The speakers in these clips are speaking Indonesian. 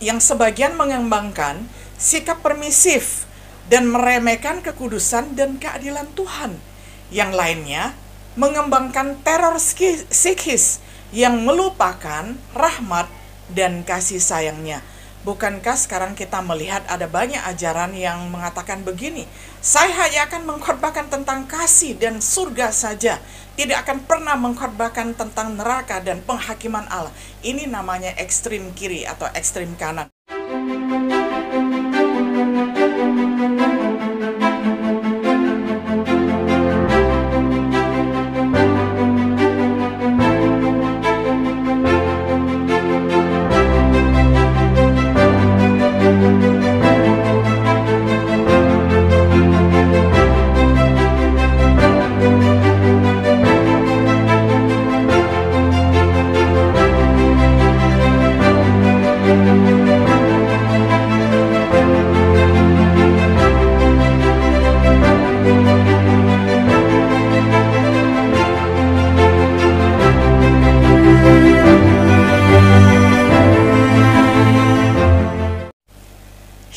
yang sebagian mengembangkan sikap permisif dan meremehkan kekudusan dan keadilan Tuhan. Yang lainnya mengembangkan teror psikis yang melupakan rahmat dan kasih sayangnya. Bukankah sekarang kita melihat ada banyak ajaran yang mengatakan begini, saya hanya akan mengkhotbahkan tentang kasih dan surga saja, tidak akan pernah mengkhotbahkan tentang neraka dan penghakiman Allah. Ini namanya ekstrim kiri atau ekstrim kanan.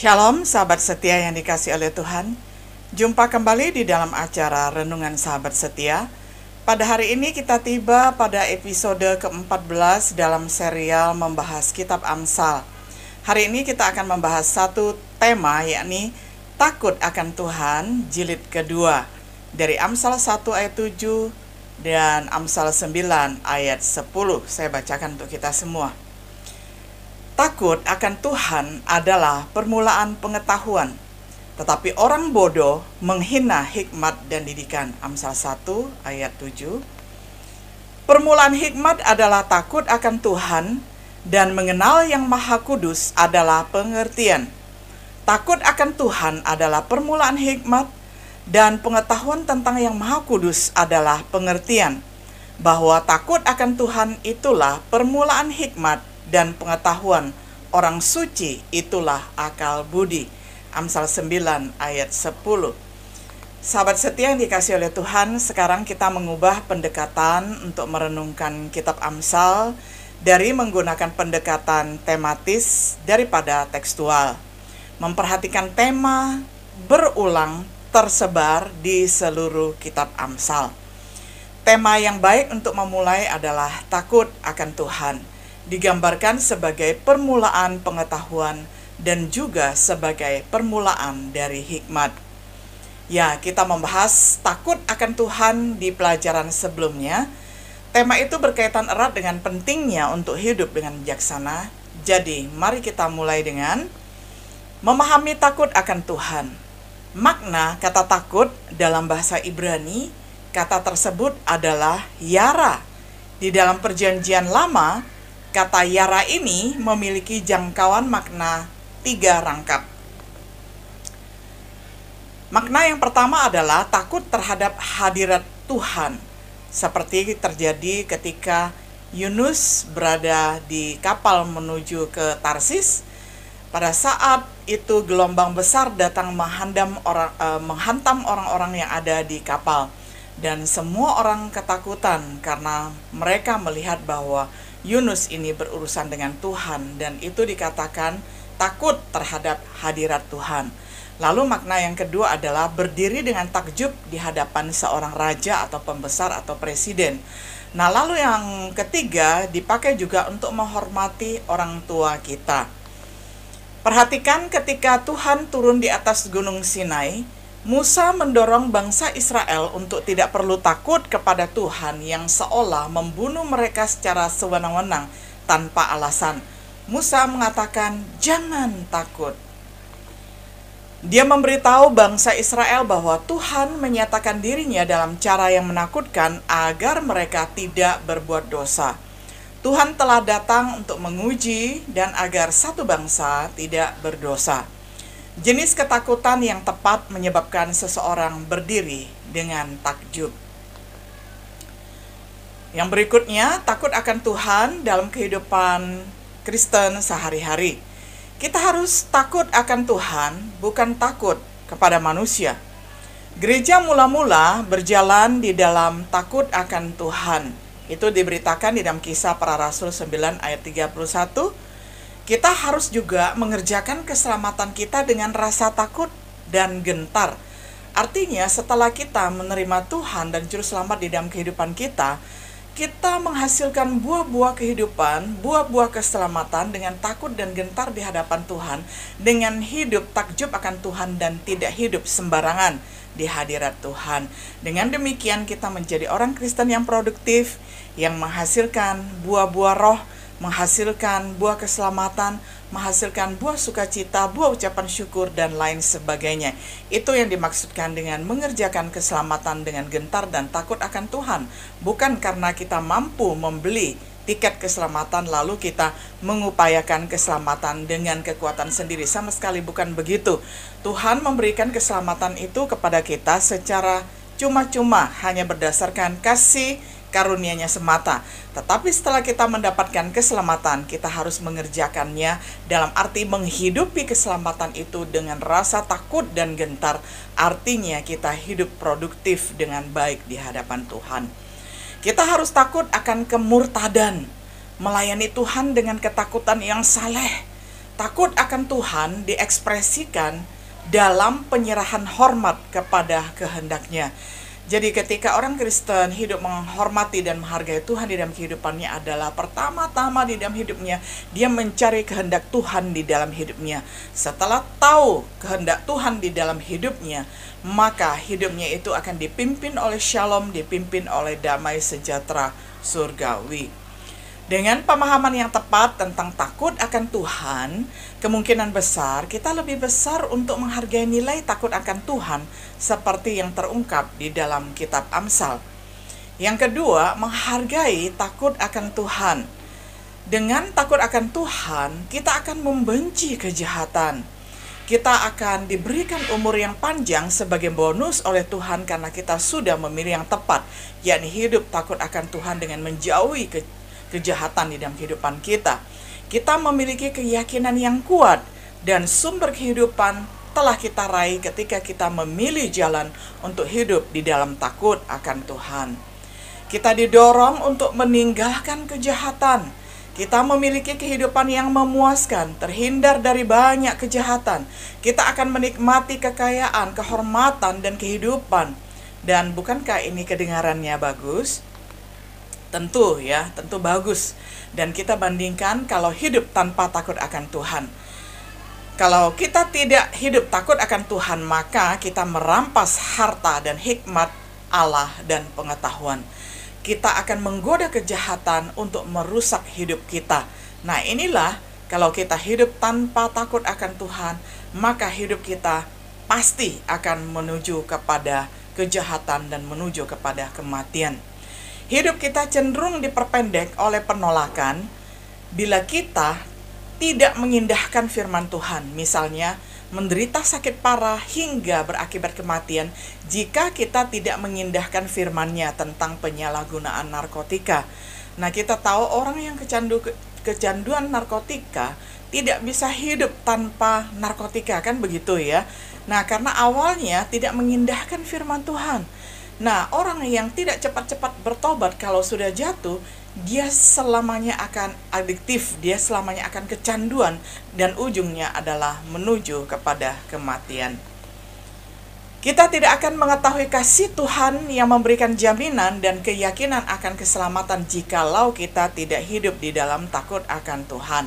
Shalom sahabat setia yang dikasihi oleh Tuhan. Jumpa kembali di dalam acara Renungan Sahabat Setia. Pada hari ini kita tiba pada episode ke-14 dalam serial membahas kitab Amsal. Hari ini kita akan membahas satu tema, yakni takut akan Tuhan jilid kedua, dari Amsal 1 ayat 7 dan Amsal 9 ayat 10. Saya bacakan untuk kita semua. Takut akan Tuhan adalah permulaan pengetahuan, tetapi orang bodoh menghina hikmat dan didikan. Amsal 1 ayat 7. Permulaan hikmat adalah takut akan Tuhan, dan mengenal yang Maha Kudus adalah pengertian. Takut akan Tuhan adalah permulaan hikmat, dan pengetahuan tentang yang Maha Kudus adalah pengertian. Bahwa takut akan Tuhan itulah permulaan hikmat, dan pengetahuan orang suci itulah akal budi. Amsal 9 ayat 10. Sahabat setia yang dikasihi oleh Tuhan, sekarang kita mengubah pendekatan untuk merenungkan kitab Amsal dari menggunakan pendekatan tematis daripada tekstual. Memperhatikan tema berulang tersebar di seluruh kitab Amsal. Tema yang baik untuk memulai adalah takut akan Tuhan, digambarkan sebagai permulaan pengetahuan dan juga sebagai permulaan dari hikmat. Ya, kita membahas takut akan Tuhan di pelajaran sebelumnya. Tema itu berkaitan erat dengan pentingnya untuk hidup dengan bijaksana. Jadi, mari kita mulai dengan memahami takut akan Tuhan. Makna kata takut dalam bahasa Ibrani, kata tersebut adalah yara. Di dalam Perjanjian Lama, kata yara ini memiliki jangkauan makna 3 rangkap. Makna yang pertama adalah takut terhadap hadirat Tuhan, seperti terjadi ketika Yunus berada di kapal menuju ke Tarsis. Pada saat itu gelombang besar datang menghantam orang-orang yang ada di kapal, dan semua orang ketakutan karena mereka melihat bahwa Yunus ini berurusan dengan Tuhan, dan itu dikatakan takut terhadap hadirat Tuhan. Lalu makna yang kedua adalah berdiri dengan takjub di hadapan seorang raja atau pembesar atau presiden. Nah, lalu yang ketiga dipakai juga untuk menghormati orang tua kita. Perhatikan ketika Tuhan turun di atas Gunung Sinai, Musa mendorong bangsa Israel untuk tidak perlu takut kepada Tuhan yang seolah membunuh mereka secara sewenang-wenang tanpa alasan. Musa mengatakan, "Jangan takut." Dia memberitahu bangsa Israel bahwa Tuhan menyatakan dirinya dalam cara yang menakutkan agar mereka tidak berbuat dosa. Tuhan telah datang untuk menguji dan agar satu bangsa tidak berdosa. Jenis ketakutan yang tepat menyebabkan seseorang berdiri dengan takjub. Yang berikutnya, takut akan Tuhan dalam kehidupan Kristen sehari-hari. Kita harus takut akan Tuhan, bukan takut kepada manusia. Gereja mula-mula berjalan di dalam takut akan Tuhan. Itu diberitakan di dalam Kisah Para Rasul 9 ayat 31. Kita harus juga mengerjakan keselamatan kita dengan rasa takut dan gentar. Artinya setelah kita menerima Tuhan dan Juru Selamat di dalam kehidupan kita, kita menghasilkan buah-buah kehidupan, buah-buah keselamatan dengan takut dan gentar di hadapan Tuhan, dengan hidup takjub akan Tuhan dan tidak hidup sembarangan di hadirat Tuhan. Dengan demikian kita menjadi orang Kristen yang produktif, yang menghasilkan buah-buah roh, menghasilkan buah keselamatan, menghasilkan buah sukacita, buah ucapan syukur, dan lain sebagainya. Itu yang dimaksudkan dengan mengerjakan keselamatan dengan gentar dan takut akan Tuhan. Bukan karena kita mampu membeli tiket keselamatan lalu kita mengupayakan keselamatan dengan kekuatan sendiri. Sama sekali bukan begitu. Tuhan memberikan keselamatan itu kepada kita secara cuma-cuma, hanya berdasarkan kasih karunia-Nya semata. Tetapi setelah kita mendapatkan keselamatan, kita harus mengerjakannya dalam arti menghidupi keselamatan itu dengan rasa takut dan gentar. Artinya kita hidup produktif dengan baik di hadapan Tuhan. Kita harus takut akan kemurtadan, melayani Tuhan dengan ketakutan yang saleh. Takut akan Tuhan diekspresikan dalam penyerahan hormat kepada kehendak-Nya. Jadi ketika orang Kristen hidup menghormati dan menghargai Tuhan di dalam kehidupannya adalah pertama-tama di dalam hidupnya, dia mencari kehendak Tuhan di dalam hidupnya. Setelah tahu kehendak Tuhan di dalam hidupnya, maka hidupnya itu akan dipimpin oleh shalom, dipimpin oleh damai sejahtera surgawi. Dengan pemahaman yang tepat tentang takut akan Tuhan, kemungkinan besar kita lebih besar untuk menghargai nilai takut akan Tuhan seperti yang terungkap di dalam kitab Amsal. Yang kedua, menghargai takut akan Tuhan. Dengan takut akan Tuhan, kita akan membenci kejahatan. Kita akan diberikan umur yang panjang sebagai bonus oleh Tuhan karena kita sudah memilih yang tepat, yakni hidup takut akan Tuhan dengan menjauhi kejahatan di dalam kehidupan kita. Kita memiliki keyakinan yang kuat dan sumber kehidupan telah kita raih ketika kita memilih jalan untuk hidup di dalam takut akan Tuhan. Kita didorong untuk meninggalkan kejahatan. Kita memiliki kehidupan yang memuaskan, terhindar dari banyak kejahatan. Kita akan menikmati kekayaan, kehormatan, dan kehidupan. Dan bukankah ini kedengarannya bagus? Tentu ya, tentu bagus. Dan kita bandingkan kalau hidup tanpa takut akan Tuhan. Kalau kita tidak hidup takut akan Tuhan, maka kita merampas harta dan hikmat Allah dan pengetahuan. Kita akan menggoda kejahatan untuk merusak hidup kita. Nah, inilah kalau kita hidup tanpa takut akan Tuhan, maka hidup kita pasti akan menuju kepada kejahatan dan menuju kepada kematian. Hidup kita cenderung diperpendek oleh penolakan bila kita tidak mengindahkan firman Tuhan. Misalnya, menderita sakit parah hingga berakibat kematian jika kita tidak mengindahkan firman-Nya tentang penyalahgunaan narkotika. Nah, kita tahu orang yang kecanduan narkotika tidak bisa hidup tanpa narkotika, kan begitu ya. Nah, karena awalnya tidak mengindahkan firman Tuhan. Nah, orang yang tidak cepat-cepat bertobat kalau sudah jatuh, dia selamanya akan adiktif, dia selamanya akan kecanduan, dan ujungnya adalah menuju kepada kematian. Kita tidak akan mengetahui kasih Tuhan yang memberikan jaminan dan keyakinan akan keselamatan jikalau kita tidak hidup di dalam takut akan Tuhan.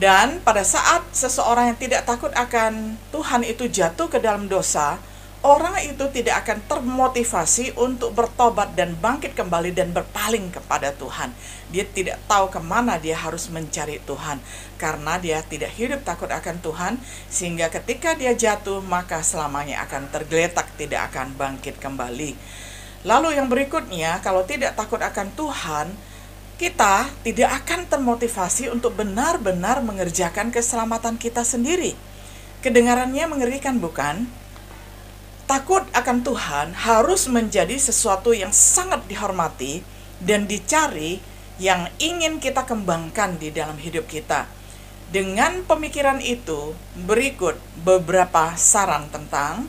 Dan pada saat seseorang yang tidak takut akan Tuhan itu jatuh ke dalam dosa, orang itu tidak akan termotivasi untuk bertobat dan bangkit kembali dan berpaling kepada Tuhan. Dia tidak tahu kemana dia harus mencari Tuhan, karena dia tidak hidup takut akan Tuhan, sehingga ketika dia jatuh, maka selamanya akan tergeletak, tidak akan bangkit kembali. Lalu yang berikutnya, kalau tidak takut akan Tuhan, kita tidak akan termotivasi untuk benar-benar mengerjakan keselamatan kita sendiri. Kedengarannya mengerikan, bukan? Takut akan Tuhan harus menjadi sesuatu yang sangat dihormati dan dicari, yang ingin kita kembangkan di dalam hidup kita. Dengan pemikiran itu, berikut beberapa saran tentang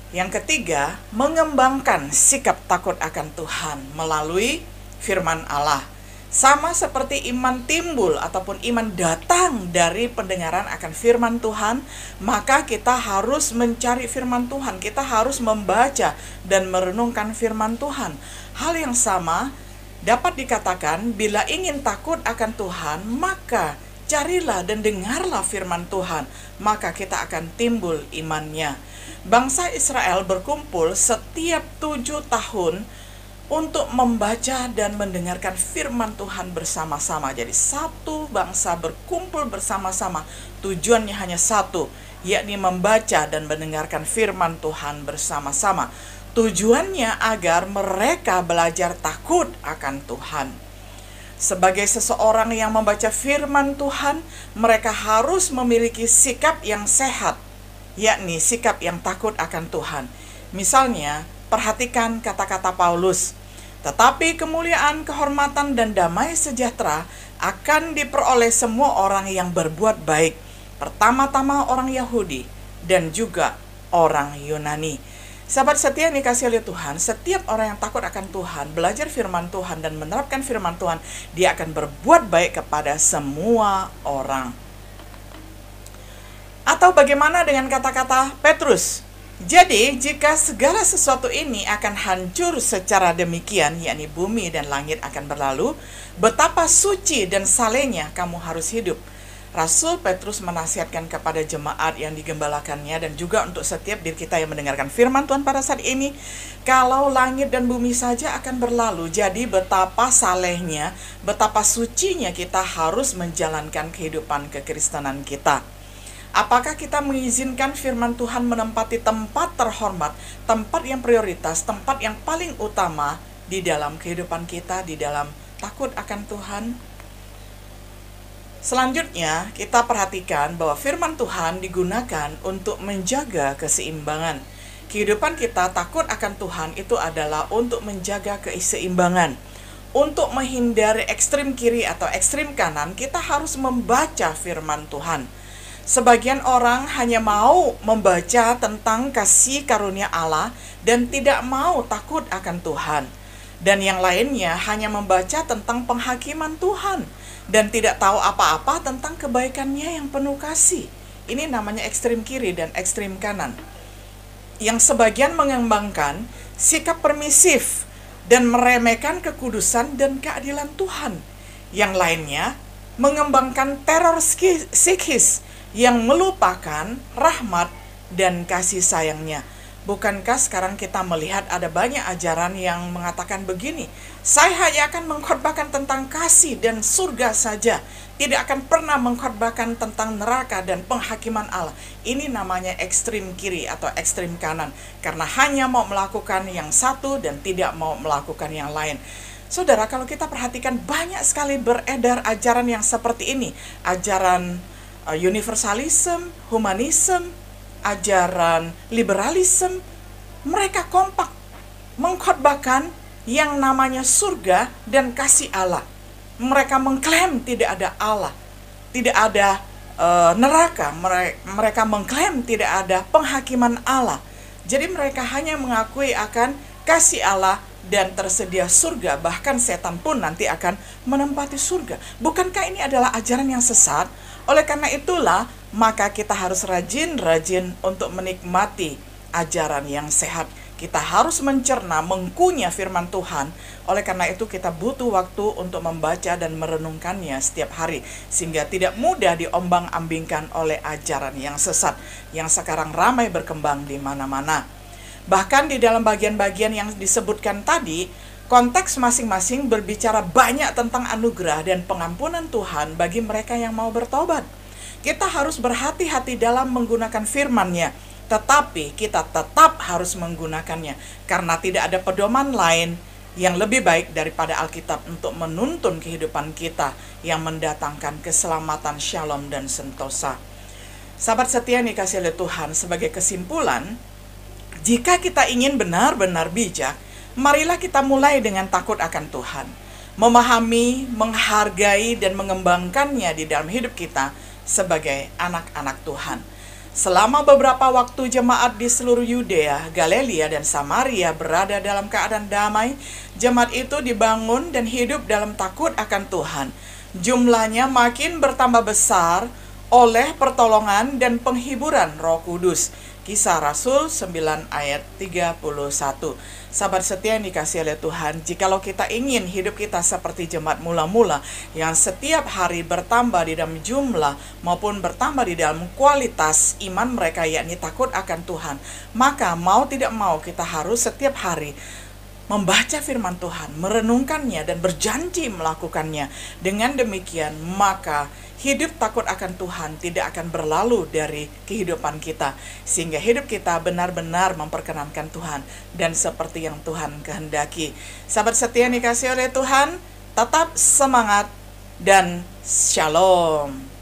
yang ketiga, mengembangkan sikap takut akan Tuhan melalui firman Allah. Sama seperti iman timbul ataupun iman datang dari pendengaran akan firman Tuhan, maka kita harus mencari firman Tuhan, kita harus membaca dan merenungkan firman Tuhan. Hal yang sama dapat dikatakan bila ingin takut akan Tuhan, maka carilah dan dengarlah firman Tuhan, maka kita akan timbul imannya. Bangsa Israel berkumpul setiap 7 tahun untuk membaca dan mendengarkan firman Tuhan bersama-sama. Jadi satu bangsa berkumpul bersama-sama, tujuannya hanya satu, yakni membaca dan mendengarkan firman Tuhan bersama-sama. Tujuannya agar mereka belajar takut akan Tuhan. Sebagai seseorang yang membaca firman Tuhan, mereka harus memiliki sikap yang sehat, yakni sikap yang takut akan Tuhan. Misalnya, perhatikan kata-kata Paulus, tetapi kemuliaan, kehormatan, dan damai sejahtera akan diperoleh semua orang yang berbuat baik, pertama-tama orang Yahudi dan juga orang Yunani. Sahabat setia yang dikasihi oleh Tuhan, setiap orang yang takut akan Tuhan, belajar firman Tuhan dan menerapkan firman Tuhan, dia akan berbuat baik kepada semua orang. Atau bagaimana dengan kata-kata Petrus? Jadi, jika segala sesuatu ini akan hancur secara demikian, yakni bumi dan langit akan berlalu, betapa suci dan salehnya kamu harus hidup. Rasul Petrus menasihatkan kepada jemaat yang digembalakannya dan juga untuk setiap diri kita yang mendengarkan firman Tuhan pada saat ini, kalau langit dan bumi saja akan berlalu, jadi betapa salehnya, betapa sucinya kita harus menjalankan kehidupan kekristenan kita. Apakah kita mengizinkan firman Tuhan menempati tempat terhormat, tempat yang prioritas, tempat yang paling utama di dalam kehidupan kita, di dalam takut akan Tuhan? Selanjutnya, kita perhatikan bahwa firman Tuhan digunakan untuk menjaga keseimbangan. Kehidupan kita takut akan Tuhan itu adalah untuk menjaga keseimbangan. Untuk menghindari ekstrim kiri atau ekstrim kanan, kita harus membaca firman Tuhan. Sebagian orang hanya mau membaca tentang kasih karunia Allah dan tidak mau takut akan Tuhan. Dan yang lainnya hanya membaca tentang penghakiman Tuhan dan tidak tahu apa-apa tentang kebaikannya yang penuh kasih. Ini namanya ekstrim kiri dan ekstrim kanan. Yang sebagian mengembangkan sikap permisif dan meremehkan kekudusan dan keadilan Tuhan. Yang lainnya mengembangkan teror psikis yang melupakan rahmat dan kasih sayangnya. Bukankah sekarang kita melihat ada banyak ajaran yang mengatakan begini, saya hanya akan mengkhotbahkan tentang kasih dan surga saja, tidak akan pernah mengkhotbahkan tentang neraka dan penghakiman Allah. Ini namanya ekstrim kiri atau ekstrim kanan, karena hanya mau melakukan yang satu dan tidak mau melakukan yang lain. Saudara, kalau kita perhatikan banyak sekali beredar ajaran yang seperti ini, ajaran universalism, humanism, ajaran liberalism. Mereka kompak mengkhotbahkan yang namanya surga dan kasih Allah. Mereka mengklaim tidak ada Allah, tidak ada neraka. Mereka mengklaim tidak ada penghakiman Allah. Jadi mereka hanya mengakui akan kasih Allah dan tersedia surga, bahkan setan pun nanti akan menempati surga. Bukankah ini adalah ajaran yang sesat? Oleh karena itulah, maka kita harus rajin-rajin untuk menikmati ajaran yang sehat. Kita harus mencerna, mengkunyah firman Tuhan. Oleh karena itu kita butuh waktu untuk membaca dan merenungkannya setiap hari, sehingga tidak mudah diombang-ambingkan oleh ajaran yang sesat yang sekarang ramai berkembang di mana-mana. Bahkan di dalam bagian-bagian yang disebutkan tadi, konteks masing-masing berbicara banyak tentang anugerah dan pengampunan Tuhan bagi mereka yang mau bertobat. Kita harus berhati-hati dalam menggunakan firman-Nya, tetapi kita tetap harus menggunakannya, karena tidak ada pedoman lain yang lebih baik daripada Alkitab untuk menuntun kehidupan kita yang mendatangkan keselamatan, shalom, dan sentosa. Sahabat setia yang dikasihi oleh Tuhan, sebagai kesimpulan, jika kita ingin benar-benar bijak, marilah kita mulai dengan takut akan Tuhan, memahami, menghargai, dan mengembangkannya di dalam hidup kita sebagai anak-anak Tuhan. Selama beberapa waktu jemaat di seluruh Yudea, Galilea, dan Samaria berada dalam keadaan damai, jemaat itu dibangun dan hidup dalam takut akan Tuhan. Jumlahnya makin bertambah besar oleh pertolongan dan penghiburan Roh Kudus. Kisah Rasul 9 ayat 31. Sahabat setia yang dikasihi oleh Tuhan, jikalau kita ingin hidup kita seperti jemaat mula-mula yang setiap hari bertambah di dalam jumlah maupun bertambah di dalam kualitas iman mereka, yakni takut akan Tuhan, maka mau tidak mau kita harus setiap hari membaca firman Tuhan, merenungkannya, dan berjanji melakukannya. Dengan demikian, maka hidup takut akan Tuhan tidak akan berlalu dari kehidupan kita, sehingga hidup kita benar-benar memperkenankan Tuhan dan seperti yang Tuhan kehendaki. Sahabat setia yang dikasihi oleh Tuhan, tetap semangat dan shalom.